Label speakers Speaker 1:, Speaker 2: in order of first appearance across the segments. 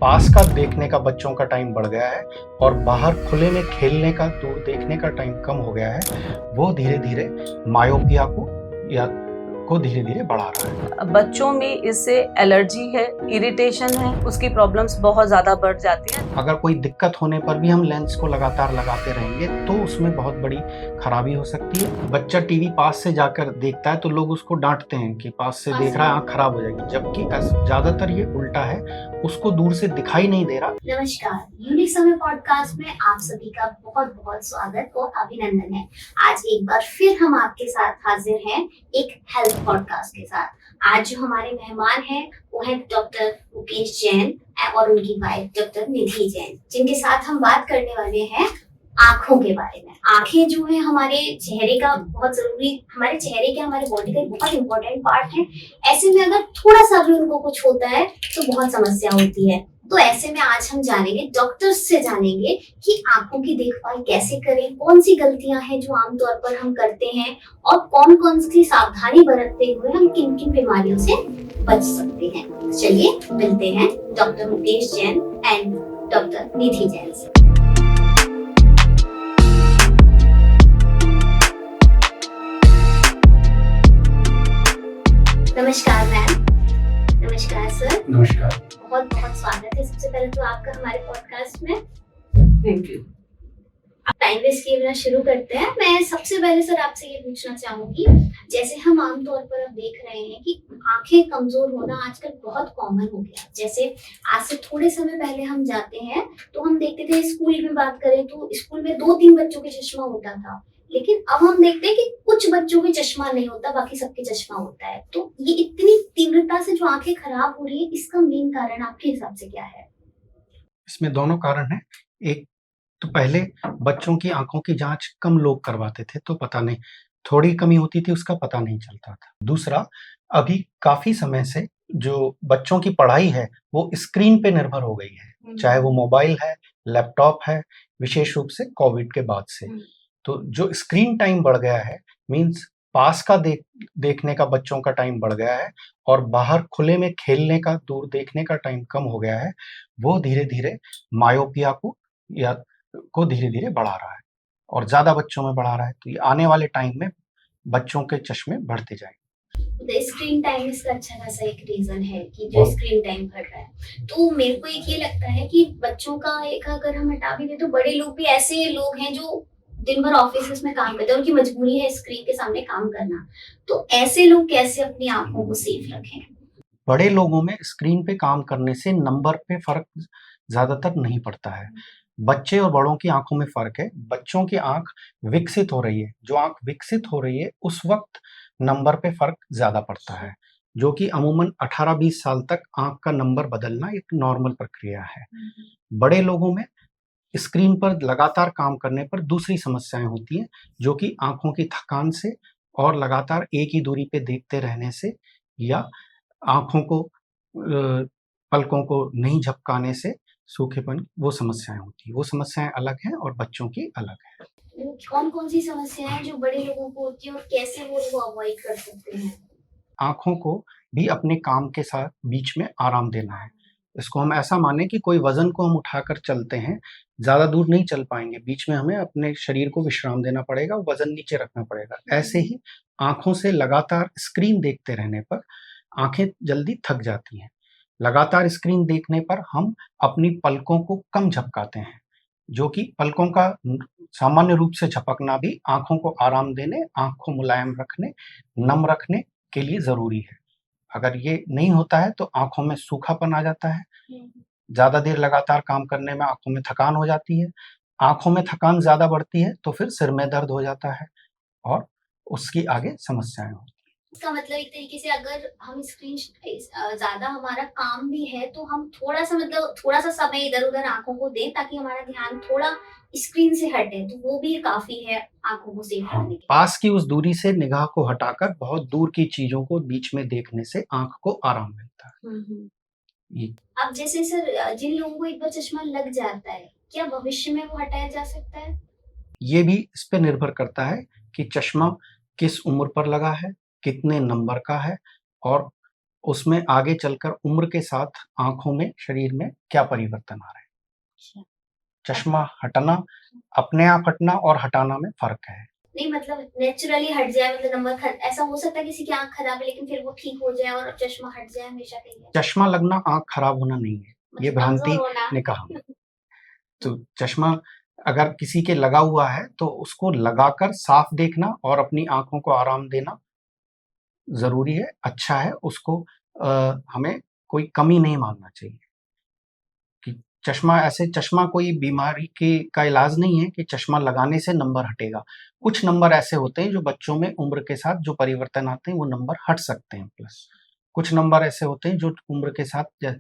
Speaker 1: पास का देखने का बच्चों का टाइम बढ़ गया है और बाहर खुले में खेलने का, दूर देखने का टाइम कम हो गया है। वो धीरे-धीरे मायोपिया को धीरे-धीरे बढ़ा रहा है।
Speaker 2: बच्चों में इससे एलर्जी है, इरिटेशन है, उसकी प्रॉब्लम्स बहुत ज़्यादा बढ़ जाती हैं।
Speaker 1: अगर कोई दिक्कत होने पर भी हम लेंस को लगातार लगाते रहेंगे तो उसमें बहुत बड़ी खराबी हो सकती है। बच्चा टीवी पास से जाकर देखता है तो लोग उसको डांटते हैं कि पास से देख रहा है, आँख खराब हो जाएगी, जबकि ज़्यादातर ये उल्टा है, उसको दूर से दिखाई नहीं दे रहा।
Speaker 3: नमस्कार, यूनिक समय पॉडकास्ट में आप सभी का बहुत बहुत स्वागत और अभिनंदन है। आज एक बार फिर हम आपके साथ हाजिर हैं एक हेल्थ पॉडकास्ट के साथ। आज जो हमारे मेहमान हैं वो है डॉक्टर मुकेश जैन और उनकी वाइफ डॉक्टर निधि जैन, जिनके साथ हम बात करने वाले हैं आँखों के बारे में। आँखें जो है हमारे चेहरे का बहुत जरूरी, हमारे चेहरे के, हमारे बॉडी का बहुत इंपॉर्टेंट पार्ट है। ऐसे में अगर थोड़ा सा भी उनको कुछ होता है तो बहुत समस्या होती है। तो ऐसे में आज हम जानेंगे, डॉक्टर्स से जानेंगे कि आंखों की देखभाल कैसे करें, कौन सी गलतियां हैं जो आमतौर पर हम करते हैं और कौन कौन सी सावधानी बरतते हुए हम किन किन बीमारियों से बच सकते हैं। चलिए मिलते हैं doctor Mukesh Jain and doctor Nidhi Jain से। नमस्कार मैम। नमस्कार सर।
Speaker 1: नमस्कार।
Speaker 3: बहुत बहुत स्वागत है सबसे पहले तो आपका हमारे पॉडकास्ट में।
Speaker 2: Thank you.
Speaker 3: टाइम वेस्ट किए बिना शुरू करते हैं। मैं सबसे पहले सर आपसे ये पूछना चाहूंगी, जैसे हम आमतौर पर अब देख रहे हैं कि आंखें कमजोर होना आजकल बहुत कॉमन हो गया। जैसे आज से थोड़े समय पहले हम जाते हैं तो हम देखते थे, स्कूल में बात करें तो स्कूल में 2-3 बच्चों के चश्मा होता था, लेकिन अब हम देखते हैं कि कुछ बच्चों के चश्मा नहीं होता, बाकी सबके चश्मा होता है। तो ये इतनी तीव्रता से जो आंखें खराब हो रही है, इसका मेन कारण आपके हिसाब से क्या है?
Speaker 1: इसमें दोनों कारण हैं। एक तो पहले बच्चों की आंखों की जांच कम लोग करवाते थे तो पता नहीं, थोड़ी कमी होती थी उसका पता नहीं चलता था। दूसरा, अभी काफी समय से जो बच्चों की पढ़ाई है वो स्क्रीन पे निर्भर हो गई है, चाहे वो मोबाइल है, लैपटॉप है, विशेष रूप से कोविड के बाद से। तो जो स्क्रीन टाइम बढ़ गया है, मीन्स पास का देखने का बच्चों का टाइम बढ़ गया है और बाहर खुले में खेलने का, दूर देखने का टाइम कम हो गया है। वो धीरे-धीरे मायोपिया को धीरे-धीरे बढ़ा रहा है और ज़्यादा बच्चों में बढ़ा रहा है। तो ये आने वाले टाइम में बच्चों के चश्मे बढ़ते जाएंगे।
Speaker 3: स्क्रीन टाइम इसका अच्छा खासा एक रीजन है कि जो स्क्रीन टाइम बढ़ रहा है। तो मेरे को एक ये लगता है कि बच्चों का एक अगर हम हटा भी दें तो बड़े लोग भी ऐसे लोग हैं जो दिन भर ऑफिस में काम करते हैं, उनकी मजबूरी है स्क्रीन के सामने काम करना। तो ऐसे लोग कैसे अपनी आंखों को सेफ रखें?
Speaker 1: बड़े लोगों में स्क्रीन पे काम करने से नंबर पे फर्क ज्यादातर नहीं पड़ता है। बच्चे और बड़ों की आंखों में फर्क है। बच्चों की आंख विकसित हो रही है, जो आंख विकसित हो रही है उस वक्त नंबर पे फर्क ज्यादा पड़ता है, जो कि अमूमन 18-20 साल तक आंख का नंबर बदलना एक नॉर्मल प्रक्रिया है। बड़े लोगों में स्क्रीन पर लगातार काम करने पर दूसरी समस्याएं होती हैं, जो कि आंखों की थकान से और लगातार एक ही दूरी पे देखते रहने से या आंखों को पलकों को नहीं झपकाने से सूखेपन, वो समस्याएं होती है। वो समस्याएं अलग हैं और बच्चों की अलग है।
Speaker 3: कौन कौन सी समस्याएं हैं जो बड़े लोगों को होती है और कैसे वो उनको अवॉइड कर सकते हैं?
Speaker 1: आंखों को भी अपने काम के साथ बीच में आराम देना है। इसको हम ऐसा माने कि कोई वजन को हम उठाकर चलते हैं, ज्यादा दूर नहीं चल पाएंगे, बीच में हमें अपने शरीर को विश्राम देना पड़ेगा, वजन नीचे रखना पड़ेगा। ऐसे ही आंखों से लगातार स्क्रीन देखते रहने पर आंखें जल्दी थक जाती हैं। लगातार स्क्रीन देखने पर हम अपनी पलकों को कम झपकाते हैं, जो कि पलकों का सामान्य रूप से झपकना भी आंखों को आराम देने, आंख को मुलायम रखने, नम रखने के लिए जरूरी है। अगर ये नहीं होता है तो आंखों में सूखापन आ जाता है, ज्यादा देर लगातार काम करने में आंखों में थकान हो जाती है। आंखों में थकान ज्यादा बढ़ती है तो फिर सिर में दर्द हो जाता है और उसकी आगे समस्याएं होती हैं।
Speaker 3: इसका मतलब एक तरीके से अगर हम स्क्रीन ज्यादा हमारा काम भी है तो हम थोड़ा सा समय इधर उधर आंखों को दें ताकि हमारा ध्यान थोड़ा स्क्रीन से हटे, तो वो भी काफी है आंखों को सेफ रखने के।
Speaker 1: पास की उस दूरी से निगाह को हटाकर बहुत दूर की चीजों को बीच में देखने से आंख को आराम मिलता है।
Speaker 3: अब जैसे सर, जिन लोगों को एक बार चश्मा लग जाता है, क्या भविष्य में वो हटाया जा सकता है?
Speaker 1: ये भी इस पे निर्भर करता है कि चश्मा किस उम्र पर लगा है, कितने नंबर का है और उसमें आगे चलकर उम्र के साथ आँखों में, शरीर में क्या परिवर्तन आ रहे हैं। चश्मा हटना, अपने आप हटना और हटाना में फ़र्क है।
Speaker 3: नहीं मतलब नेचुरली हट जाए, मतलब ऐसा हो सकता है किसी की आँख खराब है लेकिन फिर वो ठीक हो जाए और चश्मा हट जाए हमेशा के लिए?
Speaker 1: चश्मा लगना आँख खराब होना नहीं है, ये
Speaker 3: मतलब कमज़ोर
Speaker 1: भ्रांति
Speaker 3: होना।
Speaker 1: ने कहा। तो चश्मा अगर किसी के लगा हुआ है तो उसको लगाकर साफ देखना और अपनी आँखों को आराम देना ज़रूरी है, अच्छा है, उसको हमें कोई कमी नहीं मानना चाहिए कि चश्मा कोई बीमारी का इलाज नहीं है कि चश्मा लगाने से नंबर हटेगा। कुछ नंबर ऐसे होते हैं जो बच्चों में उम्र के साथ जो परिवर्तन आते हैं वो नंबर हट सकते हैं प्लस। कुछ नंबर ऐसे होते हैं जो उम्र के साथ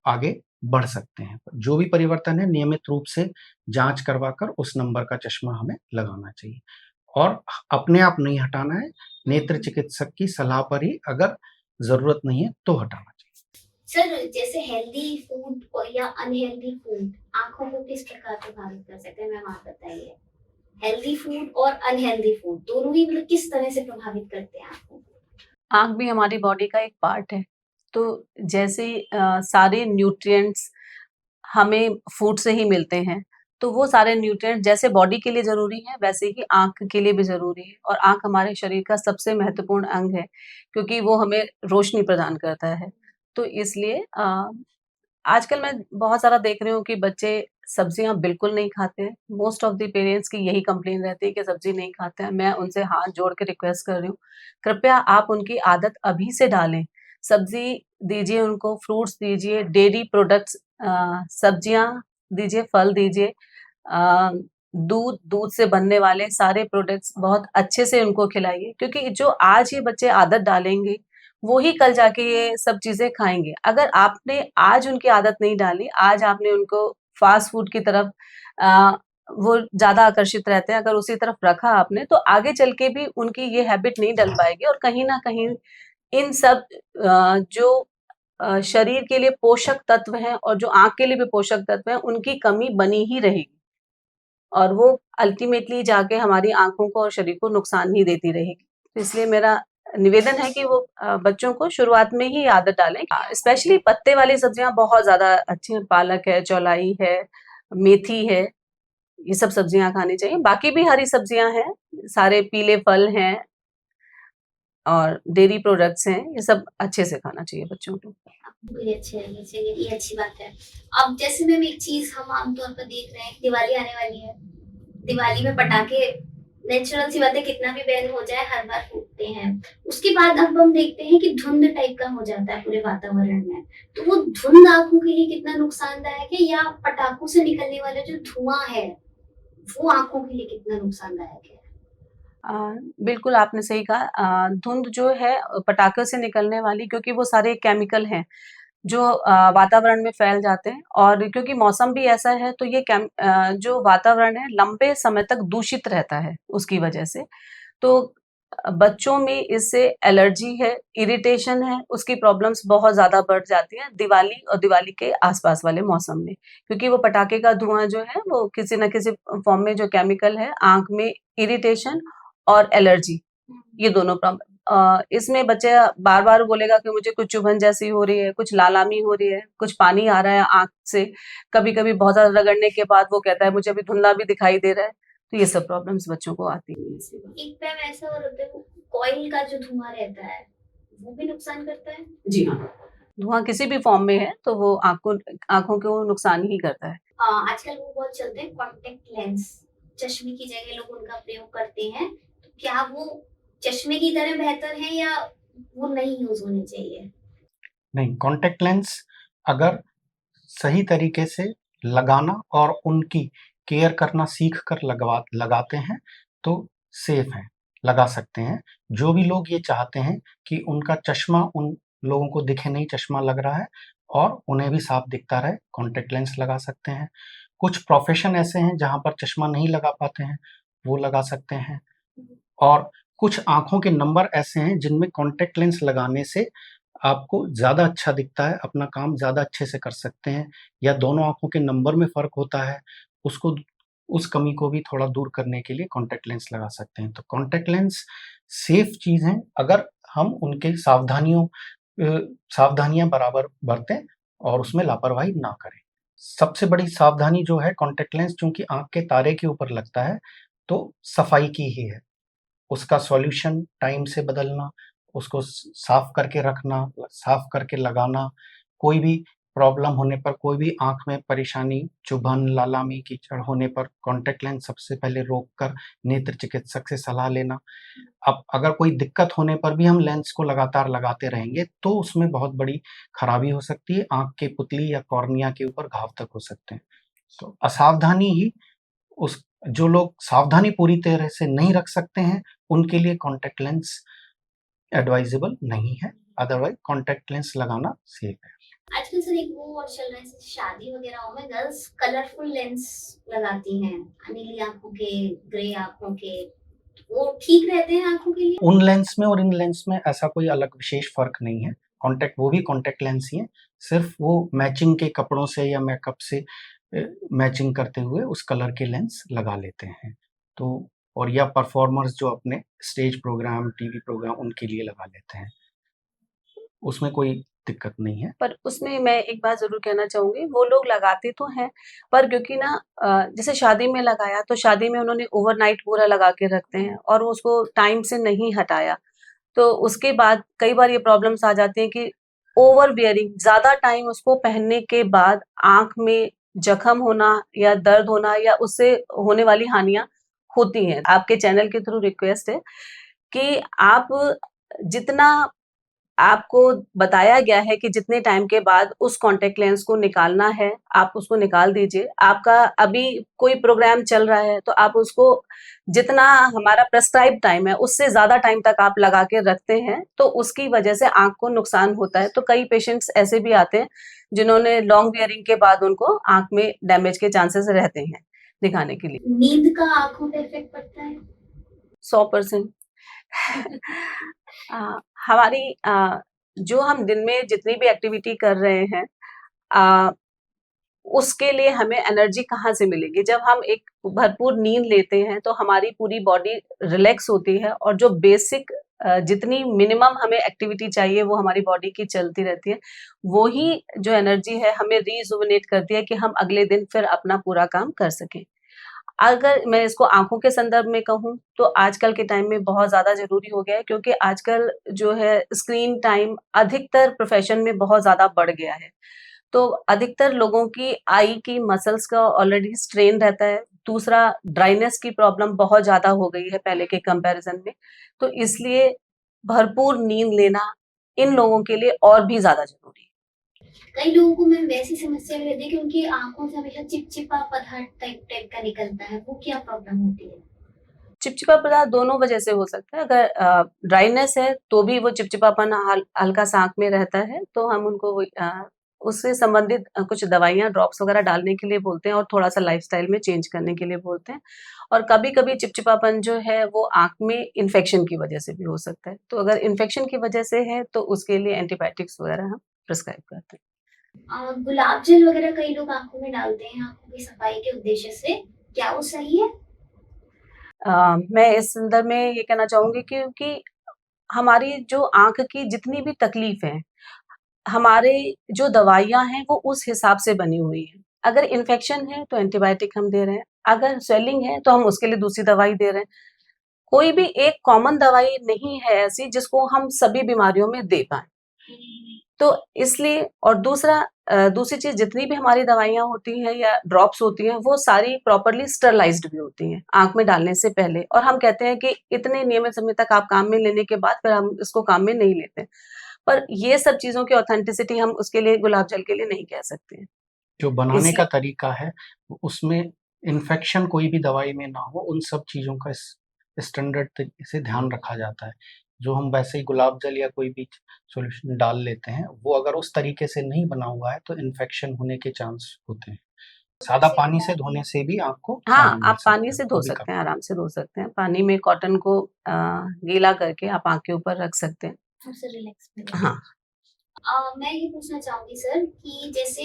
Speaker 1: आगे बढ़ सकते हैं। जो भी परिवर्तन है नियमित रूप से जाँच करवाकर उस नंबर का चश्मा हमें लगाना चाहिए और अपने आप नहीं हटाना है, नेत्र चिकित्सक की सलाह पर ही अगर ज़रूरत नहीं है तो हटाना चाहिए।
Speaker 3: सर जैसे हेल्दी फूड और या अनहेल्दी फूड आँखों को किस प्रकार प्रभावित कर सकते हैं, मैम आप बताइए? हेल्दी फूड और अनहेल्दी फूड दोनों ही मतलब किस तरह से प्रभावित करते हैं आँखों को?
Speaker 2: आँख भी हमारी बॉडी का एक पार्ट है। तो जैसे सारे न्यूट्रिएंट्स हमें फूड से ही मिलते हैं, तो वो सारे न्यूट्रिएंट जैसे बॉडी के लिए ज़रूरी हैं, वैसे ही आँख के लिए भी ज़रूरी है और आँख हमारे शरीर का सबसे महत्वपूर्ण अंग है, क्योंकि वो हमें रोशनी प्रदान करता है। तो इसलिए आजकल मैं बहुत सारा देख रही हूँ कि बच्चे सब्जियाँ बिल्कुल नहीं खाते हैं। मोस्ट ऑफ द पेरेंट्स की यही कंप्लेन रहती है कि सब्ज़ी नहीं खाते हैं। मैं उनसे हाथ जोड़ के रिक्वेस्ट कर रही हूँ, कृपया आप उनकी आदत अभी से डालें। सब्ज़ी दीजिए उनको, फ्रूट्स दीजिए, डेयरी प्रोडक्ट्स सब्जियाँ दीजिए, फल दीजिए। दूध से बनने वाले सारे प्रोडक्ट्स बहुत अच्छे से उनको खिलाइए, क्योंकि जो आज ये बच्चे आदत डालेंगे, वो ही कल जाके ये सब चीज़ें खाएँगे। अगर आपने आज उनकी आदत नहीं डाली, आज आपने उनको फ़ास्ट फ़ूड की तरफ अ, वो ज़्यादा आकर्षित रहते हैं, अगर उसी तरफ रखा आपने, तो आगे चल के भी उनकी ये हैबिट नहीं डल पाएगी और कहीं न कहीं इन सब जो शरीर के लिए पोषक तत्व हैं और जो आँख के लिए भी पोषक तत्व हैं, उनकी कमी बनी ही रहेगी और वो अल्टीमेटली जाके हमारी आँखों को और शरीर को नुकसान ही देती रहेगी। तो इसलिए मेरा निवेदन है कि वो बच्चों को शुरुआत में ही आदत डालें। स्पेशली पत्ते वाली सब्जियाँ बहुत ज़्यादा अच्छी हैं, पालक है, चौलाई है, मेथी है, ये सब सब्जियाँ खानी चाहिए। बाकी भी हरी सब्जियाँ हैं, सारे पीले फल हैं और डेयरी प्रोडक्ट्स हैं, ये सब अच्छे से खाना चाहिए बच्चों को।
Speaker 3: ये अच्छे रहने चाहिए, ये अच्छी बात है। अब जैसे मैम एक चीज़ हम आमतौर पर देख रहे हैं, दिवाली आने वाली है। दिवाली में पटाखे नेचुरल सी बात है, कितना भी बैन हो जाए हर बार फूटते हैं। उसके बाद अब हम देखते हैं कि धुंध टाइप का हो जाता है पूरे वातावरण में। तो वो धुंध आँखों के लिए कितना नुकसानदायक है, या पटाखों से निकलने वाला जो धुआँ है, वो आँखों के लिए कितना नुकसानदायक है?
Speaker 2: बिल्कुल आपने सही कहा। धुंध जो है पटाखों से निकलने वाली, क्योंकि वो सारे केमिकल हैं जो वातावरण में फैल जाते हैं और क्योंकि मौसम भी ऐसा है, तो ये जो वातावरण है लंबे समय तक दूषित रहता है उसकी वजह से। तो बच्चों में इससे एलर्जी है, इरिटेशन है, उसकी प्रॉब्लम्स बहुत ज़्यादा बढ़ जाती हैं दिवाली और दिवाली के आस-पास वाले मौसम में। क्योंकि वो पटाखे का धुआँ जो है वो किसी न किसी फॉर्म में जो केमिकल है, आँख में इरिटेशन और एलर्जी, ये दोनों इसमें बच्चा बार-बार बोलेगा कि मुझे कुछ चुभन जैसी हो रही है, कुछ लालामी हो रही है, कुछ पानी आ रहा है आँख से। कभी-कभी बहुत ज़्यादा रगड़ने के बाद वो कहता है मुझे अभी धुंधला भी दिखाई दे रहा है। तो ये सब प्रॉब्लम्स बच्चों को आती हैं इसलिए।
Speaker 3: एक मैम ऐसा और होता है, वो कॉइल का जो धुआं रहता है, वो भी नुकसान करता है?
Speaker 2: जी हाँ। धुआँ किसी भी फॉर्म में है तो वो आँखों को नुकसान ही करता है।
Speaker 3: आजकल वो बहुत चलते हैं कॉन्टैक्ट लेंस, चश्मे की जगह लोग उनका प्रयोग करते हैं। तो क्या वो चश्मे की तरह बेहतर है, या वो नहीं यूज़ होने चाहिए?
Speaker 1: नहीं, कॉन्टैक्ट लेंस अगर सही तरीके से लगाना और उनकी केयर करना सीख कर लगाते हैं तो सेफ है, लगा सकते हैं। जो भी लोग ये चाहते हैं कि उनका चश्मा उन लोगों को दिखे नहीं चश्मा लग रहा है और उन्हें भी साफ दिखता रहे, कॉन्टैक्ट लेंस लगा सकते हैं। कुछ प्रोफ़ेशन ऐसे हैं जहाँ पर चश्मा नहीं लगा पाते हैं, वो लगा सकते हैं। और कुछ आँखों के नंबर ऐसे हैं जिनमें कॉन्टैक्ट लेंस लगाने से आपको ज़्यादा अच्छा दिखता है, अपना काम ज़्यादा अच्छे से कर सकते हैं, या दोनों आँखों के नंबर में फ़र्क होता है, उसको उस कमी को भी थोड़ा दूर करने के लिए कॉन्टैक्ट लेंस लगा सकते हैं। तो कॉन्टैक्ट लेंस सेफ़ चीज़ है, अगर हम उनके सावधानियों सावधानियां बराबर बरतें और उसमें लापरवाही ना करें। सबसे बड़ी सावधानी जो है, कॉन्टैक्ट लेंस चूंकि आंख के तारे के ऊपर लगता है, तो सफाई की ही है। उसका सॉल्यूशन टाइम से बदलना, उसको साफ करके रखना, साफ करके लगाना। कोई भी प्रॉब्लम होने पर, कोई भी आंख में परेशानी, चुभन, लालामी, कीचड़ होने पर कॉन्टैक्ट लेंस सबसे पहले रोक कर नेत्र चिकित्सक से सलाह लेना। अब अगर कोई दिक्कत होने पर भी हम लेंस को लगातार लगाते रहेंगे तो उसमें बहुत बड़ी खराबी हो सकती है, आंख के पुतली या कॉर्निया के ऊपर घाव तक हो सकते हैं। तो असावधानी ही उस जो लोग सावधानी पूरी तरह से नहीं रख सकते हैं, उनके लिए कॉन्टैक्ट लेंस एडवाइजेबल नहीं है, अदरवाइज कॉन्टैक्ट लेंस लगाना सेफ है।
Speaker 3: आजकल सर एक वो और चल रहा है, जैसे शादी वगैरह में गर्ल्स कलरफुल लेंस लगाती हैं, नीली आंखों के, ग्रे आंखों के, वो ठीक रहते हैं आंखों के लिए?
Speaker 1: उन लेंस में और इन लेंस में ऐसा कोई अलग विशेष फर्क नहीं है। वो भी कॉन्टैक्ट लेंस ही है, सिर्फ वो मैचिंग के कपड़ों से या मेकअप से मैचिंग करते हुए उस कलर के लेंस लगा लेते हैं। तो और या परफॉर्मर्स जो अपने स्टेज प्रोग्राम, टीवी प्रोग्राम, उनके लिए लगा लेते हैं, उसमें कोई दिक्कत नहीं है।
Speaker 2: पर उसमें मैं एक बात ज़रूर कहना चाहूँगी, वो लोग लगाते तो हैं, पर क्योंकि ना जैसे शादी में लगाया, तो शादी में उन्होंने ओवरनाइट पूरा लगा के रखते हैं और उसको टाइम से नहीं हटाया। तो उसके बाद कई बार ये प्रॉब्लम्स आ जाती हैं कि ओवर वियरिंग, ज़्यादा टाइम उसको पहनने के बाद आँख में जख्म होना या दर्द होना या उससे होने वाली हानियाँ होती हैं। आपके चैनल के थ्रू रिक्वेस्ट है कि आप जितना आपको बताया गया है कि जितने टाइम के बाद उस कॉन्टैक्ट लेंस को निकालना है, आप उसको निकाल दीजिए। आपका अभी कोई प्रोग्राम चल रहा है, तो आप उसको जितना हमारा प्रेस्क्राइब टाइम है, उससे ज़्यादा टाइम तक आप लगा के रखते हैं, तो उसकी वजह से आँख को नुकसान होता है। तो कई पेशेंट्स ऐसे भी आते हैं, जिन्होंने लॉन्ग वियरिंग के बाद उनको आँख में डैमेज के चांसेस रहते हैं, दिखाने के लिए।
Speaker 3: नींद का आंखों पे इफेक्ट पड़ता है?
Speaker 2: 100% हमारी जो हम दिन में जितनी भी एक्टिविटी कर रहे हैं, अ, उसके लिए हमें एनर्जी कहाँ से मिलेगी? जब हम एक भरपूर नींद लेते हैं, तो हमारी पूरी बॉडी रिलैक्स होती है और जो बेसिक जितनी मिनिमम हमें एक्टिविटी चाहिए, वो हमारी बॉडी की चलती रहती है। वो ही जो एनर्जी है, हमें रिजुविनेट करती है कि हम अगले दिन फिर अपना पूरा काम कर सकें। अगर मैं इसको आँखों के संदर्भ में कहूँ, तो आजकल के टाइम में बहुत ज़्यादा ज़रूरी हो गया है, क्योंकि आजकल जो है स्क्रीन टाइम अधिकतर प्रोफ़ेशन में बहुत ज़्यादा बढ़ गया है। तो अधिकतर लोगों की आई की मसल्स का ऑलरेडी स्ट्रेन रहता है। दूसरा, ड्राइनेस की प्रॉब्लम बहुत ज़्यादा हो गई है पहले के कंपैरिज़न में। तो इसलिए भरपूर नींद लेना इन लोगों के लिए और भी ज़्यादा ज़रूरी है।
Speaker 3: कई लोगों को मैम वैसी समस्या भी रहती है कि उनकी आंखों से हमेशा चिपचिपा पदार्थ टाइप टाइप का निकलता है, वो क्या प्रॉब्लम होती है?
Speaker 2: चिपचिपा पदार्थ दोनों वजह से हो सकता है। अगर ड्राइनेस है, तो भी वो चिपचिपापन हल्का-सा आँख में रहता है, तो हम उनको उससे संबंधित कुछ दवाइयाँ, ड्रॉप्स वगैरह डालने के लिए बोलते हैं और थोड़ा-सा लाइफ़स्टाइल में चेंज करने के लिए बोलते हैं। और कभी-कभी चिपचिपापन जो है, वो आँख में इन्फेक्शन की वजह से भी हो सकता है। तो अगर इन्फेक्शन की वजह से है, तो उसके लिए एंटीबायोटिक्स वगैरह हम प्रिस्क्राइब करते हैं।
Speaker 3: गुलाब जल वगैरह कई लोग आंखों में डालते हैं आंखों की सफाई के उद्देश्य से, क्या वो सही है?
Speaker 2: मैं इस संदर्भ में ये कहना चाहूँगी क्योंकि हमारी जो आँख की जितनी भी तकलीफ़ है, हमारे जो दवाइयाँ हैं वो उस हिसाब से बनी हुई हैं। अगर इन्फेक्शन है तो एंटीबायोटिक हम दे रहे हैं, अगर स्वेलिंग है तो हम उसके लिए दूसरी दवाई दे रहे हैं। कोई भी एक कॉमन दवाई नहीं है ऐसी जिसको हम सभी बीमारियों में दे पाएँ। तो इसलिए और दूसरा दूसरी चीज़, जितनी भी हमारी दवाइयाँ होती हैं या ड्रॉप्स होती हैं, वो सारी प्रॉपर्ली स्टरलाइज़्ड भी होती हैं, आँख में डालने से पहले, और हम कहते हैं कि इतने नियमित समय तक आप काम में लेने के बाद फिर हम इसको काम में नहीं लेते। पर ये सब चीज़ों की ऑथेंटिसिटी हम उसके लिए गुलाब जल के लिए नहीं कह सकते हैं।
Speaker 1: जो बनाने का
Speaker 2: इसलिए
Speaker 1: तरीका है, उसमें इन्फेक्शन कोई भी दवाई में ना हो, उन सब चीज़ों का स्टैंडर्ड तरीके से ध्यान रखा जाता है। जो हम वैसे ही गुलाब जल या कोई भी सॉल्यूशन डाल लेते हैं, वो अगर उस तरीके से नहीं बना हुआ है, तो इन्फेक्शन होने के चांस होते हैं। सादा पानी से धोने से भी आँख को
Speaker 2: हाँ,
Speaker 1: आराम मिल
Speaker 2: आप पानी
Speaker 1: सकता है,
Speaker 2: से धो
Speaker 1: वो भी
Speaker 2: सकते हैं,
Speaker 1: काफ़ी।
Speaker 2: आराम से धो सकते हैं। पानी में कॉटन को गीला करके आप आँख के ऊपर रख सकते हैं।
Speaker 3: उससे रिलैक्स मिलेगा।
Speaker 2: हाँ।
Speaker 3: मैं ये पूछना चाहूंगी सर कि जैसे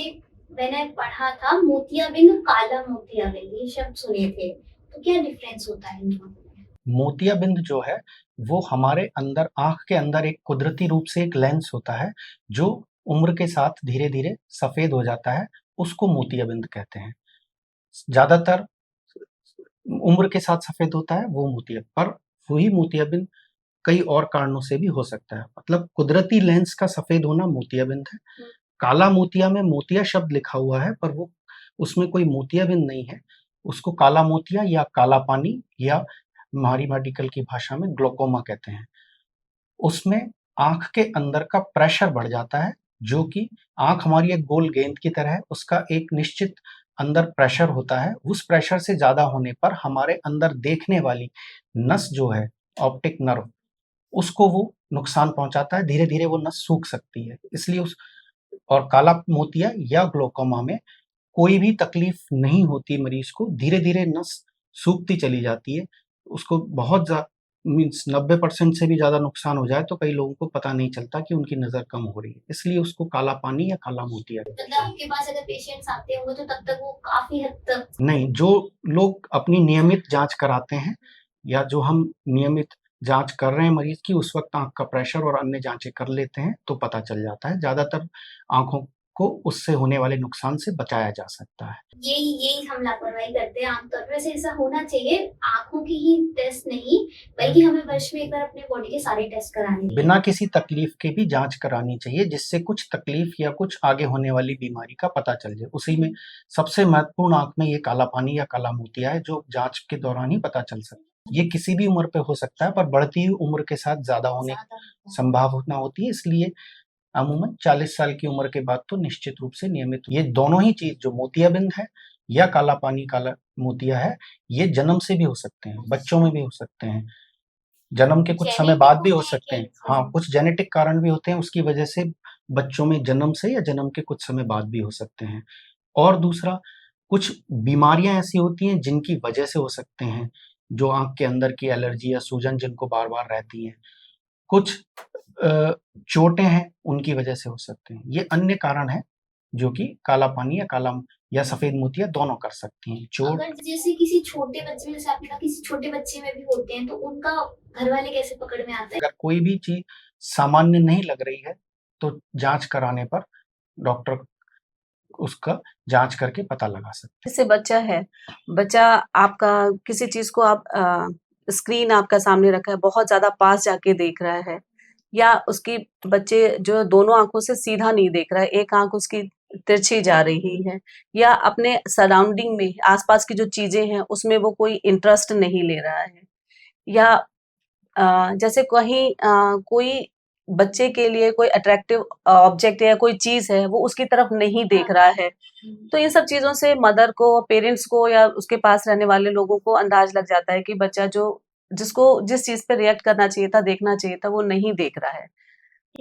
Speaker 3: मैंने पढ़ा था मोतियाबिंद, काला मोतियाबिंद, ये शब्द सुने थे, तो क्या डिफरेंस होता है इन दोनों में?
Speaker 1: मोतियाबिंद जो है वो हमारे अंदर आँख के अंदर एक कुदरती रूप से एक लेंस होता है, जो उम्र के साथ धीरे-धीरे सफ़ेद हो जाता है, उसको मोतियाबिंद कहते हैं। ज़्यादातर उम्र के साथ सफ़ेद होता है वो पर वही मोतियाबिंद कई और कारणों से भी हो सकता है। मतलब कुदरती लेंस का सफ़ेद होना मोतियाबिंद है। काला मोतिया में मोतिया शब्द लिखा हुआ है, पर वो उसमें कोई मोतियाबिंद नहीं है। उसको काला मोतिया या काला पानी या हमारी मेडिकल की भाषा में ग्लोकोमा कहते हैं। उसमें आँख के अंदर का प्रेशर बढ़ जाता है, जो कि आँख हमारी एक गोल गेंद की तरह है, उसका एक निश्चित अंदर प्रेशर होता है। उस प्रेशर से ज़्यादा होने पर हमारे अंदर देखने वाली नस जो है, ऑप्टिक नर्व, उसको वो नुकसान पहुँचाता है, धीरे-धीरे वो नस सूख सकती है। इसलिए उस और काला मोतिया या ग्लोकोमा में कोई भी तकलीफ नहीं होती मरीज़ को, धीरे-धीरे नस सूखती चली जाती है। उसको बहुत मीन्स 90% से भी ज़्यादा नुकसान हो जाए तो कई लोगों को पता नहीं चलता कि उनकी नज़र कम हो रही है। इसलिए उसको काला पानी या काला मोतिया
Speaker 3: मतलब आपके पास अगर पेशेंट्स आते होंगे तो तब तक वो काफ़ी हद तक
Speaker 1: नहीं, जो लोग अपनी नियमित जाँच कराते हैं या जो हम नियमित जाँच कर रहे हैं मरीज़ की, उस वक़्त आँख का प्रेशर और अन्य जाँचें कर लेते हैं, तो पता चल जाता है। ज़्यादातर आँखों को उससे होने वाले नुकसान से बचाया जा सकता है।
Speaker 3: यही हम लापरवाही करते हैं आमतौर पर। वैसे ऐसा होना चाहिए, आँखों की ही टेस्ट नहीं, बल्कि हमें वर्ष में एक बार अपने बॉडी के सारे टेस्ट कराने चाहिए।
Speaker 1: बिना किसी तकलीफ के भी जाँच करानी चाहिए, जिससे कुछ तकलीफ या कुछ आगे होने वाली बीमारी का पता चल जाए। उसी में सबसे महत्वपूर्ण आँख में ये काला पानी या काला मोतिया है, जो जाँच के दौरान ही पता चल सकता है। ये किसी भी उम्र पे हो सकता है, पर बढ़ती हुई उम्र के साथ ज़्यादा होने की संभावना होती है, इसलिए अमूमन 40 साल की उम्र के बाद तो निश्चित रूप से नियमित ये दोनों ही चीज़ जो मोतियाबिंद है या काला पानी, काला मोतिया है, ये जन्म से भी हो सकते हैं, बच्चों में भी हो सकते हैं, जन्म के कुछ समय बाद भी हो सकते हैं। हाँ, कुछ जेनेटिक कारण भी होते हैं, उसकी वजह से बच्चों में जन्म से या जन्म के कुछ समय बाद भी हो सकते हैं। और दूसरा, कुछ बीमारियाँ ऐसी होती हैं जिनकी वजह से हो सकते हैं, जो आँख के अंदर की एलर्जी या सूजन जिनको बार-बार रहती है। कुछ चोटें हैं, उनकी वजह से हो सकते हैं। ये अन्य कारण हैं, जो कि काला पानी या काला या सफ़ेद मोतिया दोनों कर सकती हैं। चोट
Speaker 3: अगर जैसे किसी छोटे बच्चे में, जैसे आपने कहा किसी छोटे बच्चे में भी होते हैं, तो उनका घर वाले कैसे पकड़ में आता है?
Speaker 1: अगर कोई भी चीज़ सामान्य नहीं लग रही है, तो जाँच कराने पर डॉक्टर उसका जाँच करके पता लगा सकते हैं।
Speaker 2: जैसे बच्चा है, बच्चा आपका किसी चीज़ को आप स्क्रीन आपका सामने रखा है, बहुत ज़्यादा पास जाके देख रहा है, या उसकी बच्चे जो दोनों आँखों से सीधा नहीं देख रहा है, एक आँख उसकी तिरछी जा रही है, या अपने सराउंडिंग में आस-पास की जो चीज़ें हैं, उसमें वो कोई इंटरेस्ट नहीं ले रहा है, या जैसे कहीं कोई बच्चे के लिए कोई अट्रैक्टिव ऑब्जेक्ट है या कोई चीज़ है, वो उसकी तरफ नहीं देख रहा है। तो इन सब चीज़ों से मदर को, पेरेंट्स को या उसके पास रहने वाले लोगों को अंदाज़ लग जाता है कि बच्चा जिसको जिस चीज़ पे रिएक्ट करना चाहिए था, देखना चाहिए था, वो नहीं देख रहा है,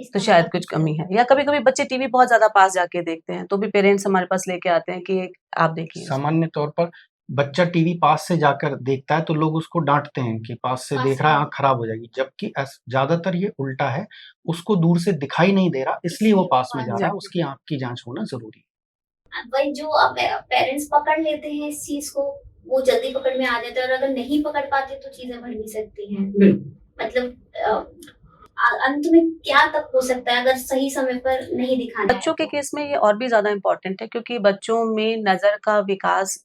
Speaker 2: तो शायद कुछ कमी है। या कभी-कभी बच्चे टीवी बहुत ज़्यादा पास जाके देखते हैं, तो भी पेरेंट्स हमारे पास लेके आते हैं कि आप देखिए।
Speaker 1: सामान्य तौर पर बच्चा टीवी पास से जाकर देखता है, तो लोग उसको डाँटते हैं कि पास से देख रहा है, आँख खराब हो जाएगी। जबकि ज़्यादातर ये उल्टा है, उसको दूर से दिखाई नहीं दे रहा, इसलिए वो पास में जा रहा है, उसकी आँख की जाँच होना ज़रूरी है।
Speaker 3: वही जो पेरेंट्स पकड़ लेते हैं इस चीज़ को, वो जल्दी पकड़ में आ जाता है, और अगर नहीं पकड़ पाते तो चीज़ें बढ़ भी सकती हैं। मतलब अंत में क्या तक हो सकता है अगर सही समय पर नहीं दिखाना है
Speaker 2: बच्चों के
Speaker 3: तो?
Speaker 2: केस में ये और भी ज़्यादा इम्पोर्टेंट है, क्योंकि बच्चों में नज़र का विकास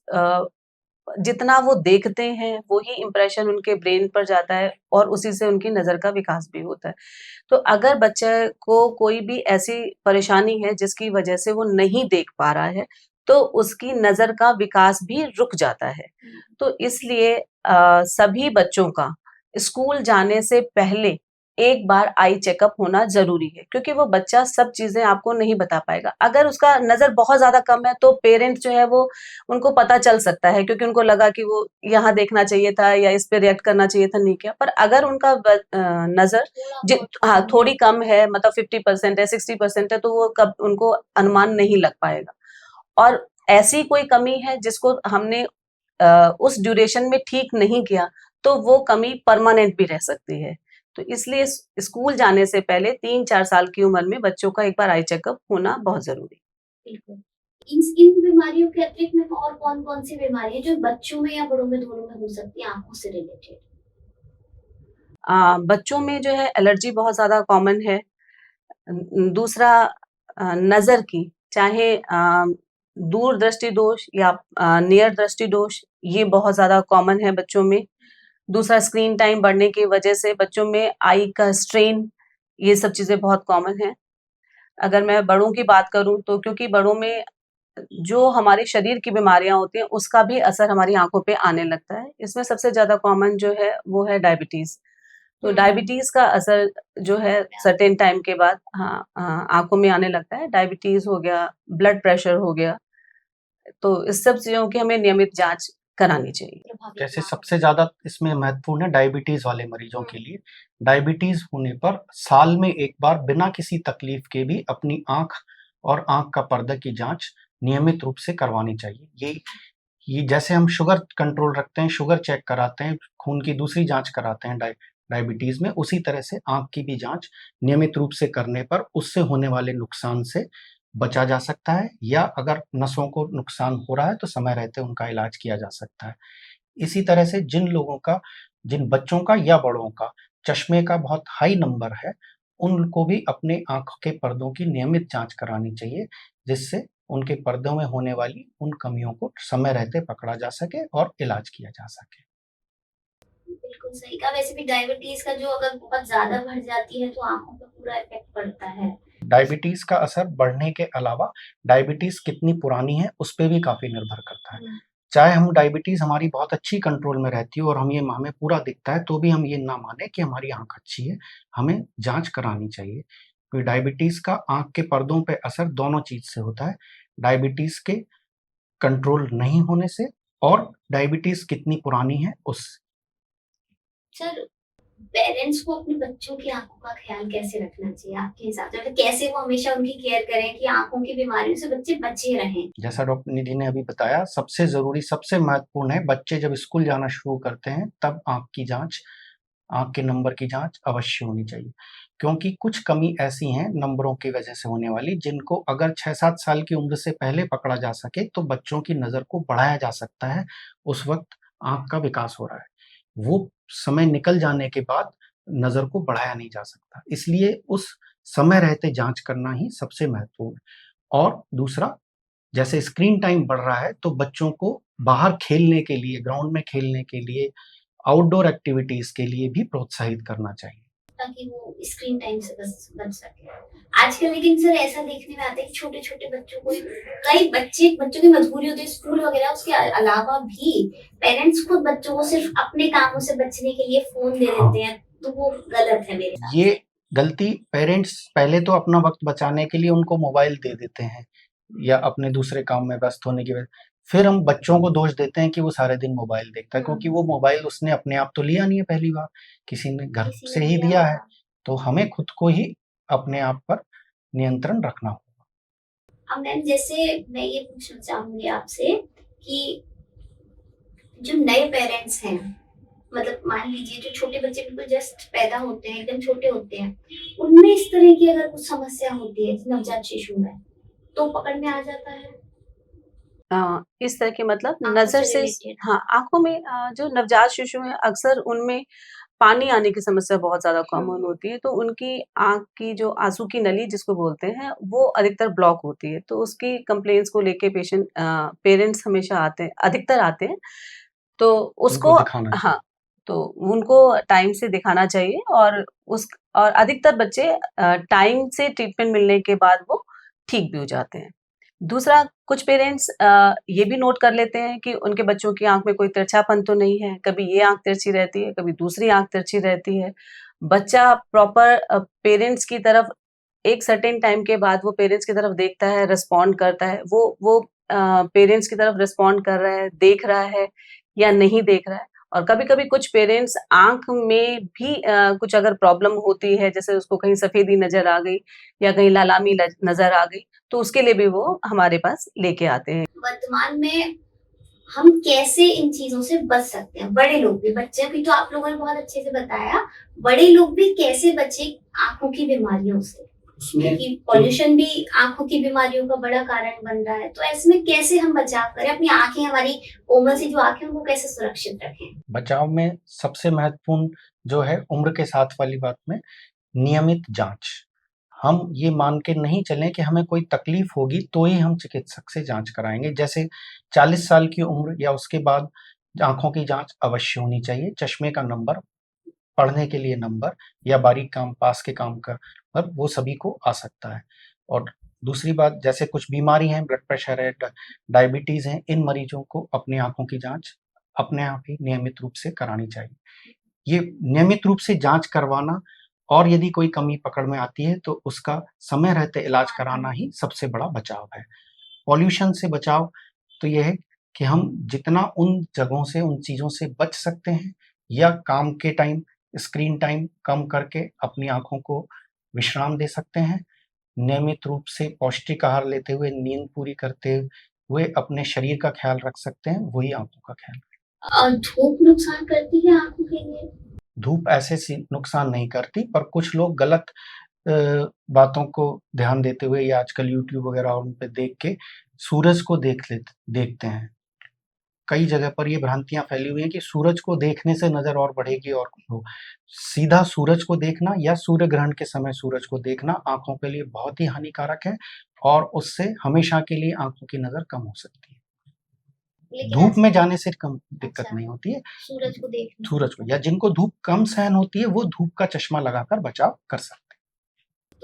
Speaker 2: जितना वो देखते हैं, वही इम्प्रेशन उनके ब्रेन पर जाता है और उसी से उनकी नज़र का विकास भी होता है। तो अगर बच्चे को कोई भी ऐसी परेशानी है जिसकी वजह से वो नहीं देख पा रहा है, तो उसकी नज़र का विकास भी रुक जाता है। तो इसलिए सभी बच्चों का स्कूल जाने से पहले एक बार आई चेकअप होना ज़रूरी है, क्योंकि वो बच्चा सब चीज़ें आपको नहीं बता पाएगा। अगर उसका नज़र बहुत ज़्यादा कम है, तो पेरेंट्स जो है वो उनको पता चल सकता है, क्योंकि उनको लगा कि वो यहाँ देखना चाहिए था या इस पे रिएक्ट करना चाहिए था, नहीं किया। पर अगर उनका नज़र थोड़ी कम है, मतलब 50% है, 60% है, तो वो कब उनको अनुमान नहीं लग पाएगा। और ऐसी कोई कमी है जिसको हमने उस ड्यूरेशन में ठीक नहीं किया, तो वो कमी परमानेंट भी रह सकती है। तो इसलिए स्कूल जाने से पहले 3-4 साल की उम्र में बच्चों का एक बार आई चेकअप होना बहुत ज़रूरी है।
Speaker 3: बिल्कुल। इन बीमारियों के अतिरिक्त में और कौन-कौन सी बीमारी है जो बच्चों में या बड़ों में दोनों में हो सकती है आँखों से रिलेटेड?
Speaker 2: बच्चों में जो है एलर्जी बहुत ज़्यादा कॉमन है। दूसरा नज़र की, चाहे दूर दृष्टि दोष या नियर दृष्टि दोष, ये बहुत ज़्यादा कॉमन है बच्चों में। दूसरा स्क्रीन टाइम बढ़ने की वजह से बच्चों में आई का स्ट्रेन, ये सब चीज़ें बहुत कॉमन हैं। अगर मैं बड़ों की बात करूँ तो क्योंकि बड़ों में जो हमारे शरीर की बीमारियाँ होती हैं, उसका भी असर हमारी आँखों पे आने लगता है। इसमें सबसे ज़्यादा कॉमन जो है वो है डायबिटीज़। तो डायबिटीज़ का असर जो है सर्टेन टाइम के बाद आँखों में आने लगता है। डायबिटीज़ हो गया, ब्लड प्रेशर हो गया, तो इस सब चीज़ों की हमें नियमित जाँच करानी चाहिए।
Speaker 1: जैसे सबसे ज़्यादा इसमें महत्वपूर्ण है डायबिटीज़ वाले मरीजों के लिए। डायबिटीज़ होने पर साल में एक बार बिना किसी तकलीफ के भी अपनी आँख और आँख का पर्दा की जाँच नियमित रूप से करवानी चाहिए। ये जैसे हम शुगर कंट्रोल रखते हैं, शुगर चेक कराते हैं, खून की दूसरी जाँच कराते हैं डायबिटीज़ में, उसी तरह से आँख की भी जाँच नियमित रूप से करने पर उससे होने वाले नुकसान से बचा जा सकता है, या अगर नसों को नुकसान हो रहा है तो समय रहते उनका इलाज किया जा सकता है। इसी तरह से जिन बच्चों का या बड़ों का चश्मे का बहुत हाई नंबर है, उनको भी अपने आँखों के पर्दों की नियमित जाँच करानी चाहिए, जिससे उनके पर्दों में होने वाली उन कमियों को समय रहते पकड़ा जा सके और इलाज किया जा सके।
Speaker 3: बिल्कुल सही कहा। वैसे भी डायबिटीज का जो अगर बहुत ज्यादा बढ़ जाती है तो आंखों पर पूरा इफेक्ट पड़ता है।
Speaker 1: डायबिटीज़ का असर बढ़ने के अलावा डायबिटीज़ कितनी पुरानी है, उस पे भी काफ़ी निर्भर करता है। चाहे हम डायबिटीज़ हमारी बहुत अच्छी कंट्रोल में रहती हो और हमें पूरा दिखता है, तो भी हम ये ना माने कि हमारी आँख अच्छी है, हमें जाँच करानी चाहिए। क्योंकि डायबिटीज़ का आँख के पर्दों पे असर दोनों चीज़ से होता है, डायबिटीज़ के कंट्रोल नहीं होने से और डायबिटीज़ कितनी पुरानी है उससे।
Speaker 3: सर, पेरेंट्स को अपने बच्चों की आंखों का ख्याल कैसे रखना चाहिए आपके हिसाब से? मतलब कैसे वो हमेशा उनकी केयर करें कि आंखों की बीमारियों से बच्चे बचे रहें?
Speaker 1: जैसा डॉक्टर निधि ने अभी बताया, सबसे ज़रूरी, सबसे महत्वपूर्ण है, बच्चे जब स्कूल जाना शुरू करते हैं तब आँख की जाँच, आँख के नंबर की जाँच अवश्य होनी चाहिए। क्योंकि कुछ कमी ऐसी हैं नंबरों की वजह से होने वाली, जिनको अगर 6-7 साल की उम्र से पहले पकड़ा जा सके तो बच्चों की नज़र को बढ़ाया जा सकता है। उस वक़्त आँख का विकास हो रहा है। वो समय निकल जाने के बाद नज़र को बढ़ाया नहीं जा सकता। इसलिए उस समय रहते जाँच करना ही सबसे महत्वपूर्ण है। और दूसरा, जैसे स्क्रीन टाइम बढ़ रहा है तो बच्चों को बाहर खेलने के लिए, ग्राउंड में खेलने के लिए, आउटडोर एक्टिविटीज़ के लिए भी प्रोत्साहित करना चाहिए।
Speaker 3: ताकि वो स्क्रीन टाइम से बच सके। आजकल लेकिन सर ऐसा देखने में आता है कि छोटे-छोटे बच्चों को, कई बच्चों की मजबूरी होती है स्कूल वगैरह, उसके अलावा भी पेरेंट्स खुद बच्चों को सिर्फ अपने कामों से बचने के लिए फ़ोन दे देते हैं, तो वो गलत है मेरे हिसाब से।
Speaker 1: ये गलती, पेरेंट्स पहले तो अपना वक़्त बचाने के लिए उनको मोबाइल दे देते हैं या अपने दूसरे काम में व्यस्त होने की वजह, फिर हम बच्चों को दोष देते हैं कि वो सारे दिन मोबाइल देखता है, क्योंकि वो मोबाइल उसने अपने आप तो लिया नहीं है पहली बार, किसी ने घर
Speaker 3: किसी
Speaker 1: से
Speaker 3: ने
Speaker 1: ही
Speaker 3: दिया
Speaker 1: दिया है।
Speaker 3: होगा।
Speaker 1: तो हमें खुद को ही अपने आप पर नियंत्रण रखना होगा।
Speaker 3: अब मैम जैसे मैं ये पूछना चाहूँगी आपसे कि जो नए पेरेंट्स हैं, मतलब मान लीजिए जो छोटे बच्चे बिल्कुल जस्ट पैदा होते हैं, एकदम छोटे होते हैं, उनमें इस तरह की अगर कुछ समस्या होती है नवजात शिशु में, तो पकड़ में आ जाता है?
Speaker 2: इस तरह की मतलब
Speaker 3: आँखों
Speaker 2: नज़र
Speaker 3: से
Speaker 2: से,
Speaker 3: रिलेटेड?
Speaker 2: हाँ, आँखों में जो नवजात शिशु हैं अक्सर उनमें पानी आने की समस्या बहुत ज़्यादा कॉमन होती है, तो उनकी आँख की जो आँसू की नली जिसको बोलते हैं, वो अधिकतर ब्लॉक होती है। तो उसकी कंप्लेंट्स को लेके पेरेंट्स हमेशा आते हैं, अधिकतर आते हैं। तो
Speaker 1: उनको
Speaker 2: उसको,
Speaker 1: दिखाना चाहिए।
Speaker 2: हाँ, तो उनको टाइम से दिखाना चाहिए और अधिकतर बच्चे टाइम से ट्रीटमेंट मिलने के बाद वो ठीक भी हो जाते हैं। दूसरा, कुछ पेरेंट्स ये भी नोट कर लेते हैं कि उनके बच्चों की आँख में कोई तिरछापन तो नहीं है, कभी ये आँख तिरछी रहती है, कभी दूसरी आँख तिरछी रहती है। बच्चा प्रॉपर पेरेंट्स की तरफ एक सर्टेन टाइम के बाद वो पेरेंट्स की तरफ देखता है, रिस्पॉन्ड करता है। वो पेरेंट्स की तरफ रिस्पॉन्ड कर रहा है, देख रहा है या नहीं देख रहा है। और कभी-कभी कुछ पेरेंट्स आँख में भी कुछ अगर प्रॉब्लम होती है, जैसे उसको कहीं सफ़ेदी नज़र आ गई या कहीं लालामी नज़र आ गई, तो उसके लिए भी वो हमारे पास लेके आते हैं।
Speaker 3: वर्तमान में हम कैसे इन चीज़ों से बच सकते हैं? बड़े लोग भी, बच्चे भी तो आप लोगों ने बहुत अच्छे से बताया, बड़े लोग भी कैसे बचें आँखों की बीमारियों से? क्योंकि पॉल्यूशन भी आँखों की बीमारियों का बड़ा कारण बन रहा है, तो ऐसे में कैसे हम बचाव करें? अपनी आँखें, हमारी कोमल सी जो आँखें हैं, उनको कैसे सुरक्षित रखें?
Speaker 1: बचाव में सबसे महत्वपूर्ण जो है उम्र के साथ वाली बात में नियमित जांच। हम ये मान के नहीं चलें कि हमें कोई तकलीफ होगी तो ही हम चिकित्सक से जांच कराएंगे। जैसे 40 साल की उम्र या उसके बाद आंखों की जांच अवश्य होनी चाहिए। चश्मे का नंबर, पढ़ने के लिए नंबर या बारीक काम, पास के काम का वो सभी को आ सकता है। और दूसरी बात, जैसे कुछ बीमारी हैं, ब्लड प्रेशर है, डायबिटीज है, इन मरीजों को अपनी आंखों की जांच अपने आप ही नियमित रूप से करानी चाहिए। ये नियमित रूप से जांच करवाना और यदि कोई कमी पकड़ में आती है तो उसका समय रहते इलाज कराना ही सबसे बड़ा बचाव है। पॉल्यूशन से बचाव तो यह है कि हम जितना उन जगहों से, उन चीज़ों से बच सकते हैं या काम के टाइम स्क्रीन टाइम कम करके अपनी आंखों को विश्राम दे सकते हैं। नियमित रूप से पौष्टिक आहार लेते हुए, नींद पूरी करते हुए अपने शरीर का ख्याल रख सकते हैं, वही आंखों का ख्याल।
Speaker 3: धूप नुकसान करती है आंखों के लिए?
Speaker 1: धूप ऐसे नुकसान नहीं करती, पर कुछ लोग गलत बातों को ध्यान देते हुए या आजकल यूट्यूब वगैरह उन पे देख के सूरज को देखते हैं। कई जगह पर ये भ्रांतियां फैली हुई हैं कि सूरज को देखने से नजर और बढ़ेगी, और सीधा सूरज को देखना या सूर्य ग्रहण के समय सूरज को देखना आंखों के लिए बहुत ही हानिकारक है और उससे हमेशा के लिए आंखों की नजर कम हो सकती है। धूप में जाने से कम दिक्कत नहीं होती है।
Speaker 3: सूरज को
Speaker 1: या जिनको धूप कम सहन होती है वो धूप का चश्मा लगाकर बचाव कर सकते हैं।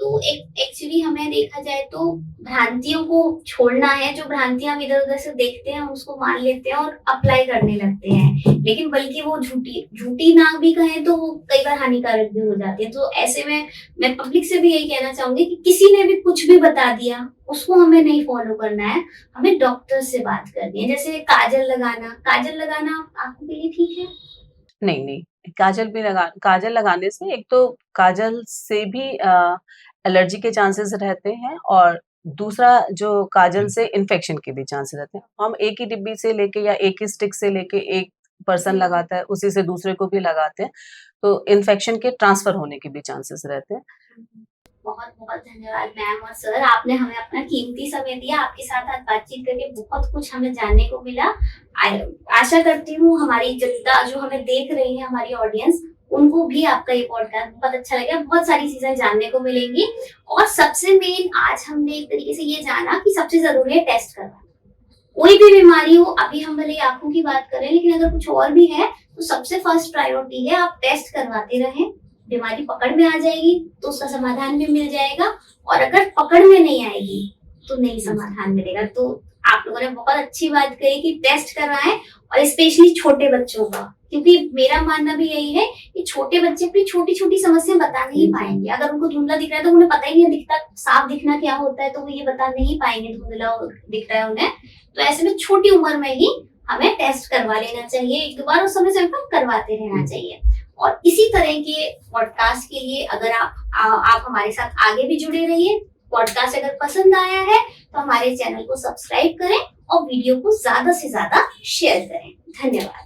Speaker 3: तो एक्चुअली हमें देखा जाए तो भ्रांतियों को छोड़ना है। जो भ्रांतियां हम इधर उधर से देखते हैं हम उसको मान लेते हैं और अप्लाई करने लगते हैं, लेकिन बल्कि वो झूठी ना भी कहें तो वो कई बार हानिकारक भी हो जाती है। तो ऐसे में मैं पब्लिक से भी यही कहना चाहूंगी कि किसी ने भी कुछ भी बता दिया उसको हमें नहीं फॉलो करना है, हमें डॉक्टर से बात करनी है। जैसे काजल लगाना आंखों के लिए ठीक है?
Speaker 2: नहीं, काजल लगाने से एक तो काजल से भी एलर्जी के चांसेस रहते हैं और दूसरा जो काजल से इन्फेक्शन के भी चांसेस रहते हैं। हम एक ही डिब्बी से लेके या एक ही स्टिक से लेके एक पर्सन लगाता है, उसी से दूसरे को भी लगाते हैं, तो इन्फेक्शन के ट्रांसफर होने के भी चांसेस रहते हैं।
Speaker 3: बहुत बहुत धन्यवाद मैम और सर, आपने हमें अपना कीमती समय दिया। आपके साथ आज बातचीत करके बहुत कुछ हमें जानने को मिला। आशा करती हूँ हमारी जनता जो हमें देख रही है, हमारी ऑडियंस, उनको भी आपका ये पॉडकास्ट बहुत अच्छा लगा। बहुत सारी चीजें जानने को मिलेंगी और सबसे मेन आज हमने एक तरीके से ये जाना कि सबसे जरूरी है टेस्ट करवाना। कोई भी बीमारी हो, अभी हम भले आंखों की बात करें, लेकिन अगर कुछ और भी है तो सबसे फर्स्ट प्रायोरिटी है आप टेस्ट करवाते रहें। बीमारी पकड़ में आ जाएगी तो उसका समाधान भी मिल जाएगा, और अगर पकड़ में नहीं आएगी तो नहीं समाधान मिलेगा। तो आप लोगों ने बहुत अच्छी बात कही कि टेस्ट करवाएं, और स्पेशली छोटे बच्चों का, क्योंकि मेरा मानना भी यही है कि छोटे बच्चे अपनी छोटी छोटी समस्या बता नहीं पाएंगे। अगर उनको धुंधला दिख रहा है तो उन्हें पता ही नहीं दिखता साफ दिखना क्या होता है, तो वो ये बता नहीं पाएंगे धुंधला दिख रहा है उन्हें। तो ऐसे में छोटी उम्र में ही हमें टेस्ट करवा लेना चाहिए, एक दो बार उस समय पर करवाते रहना चाहिए। और इसी तरह के पॉडकास्ट के लिए अगर आप हमारे साथ आगे भी जुड़े रहिए। पॉडकास्ट अगर पसंद आया है तो हमारे चैनल को सब्सक्राइब करें और वीडियो को ज्यादा से ज्यादा शेयर करें। धन्यवाद।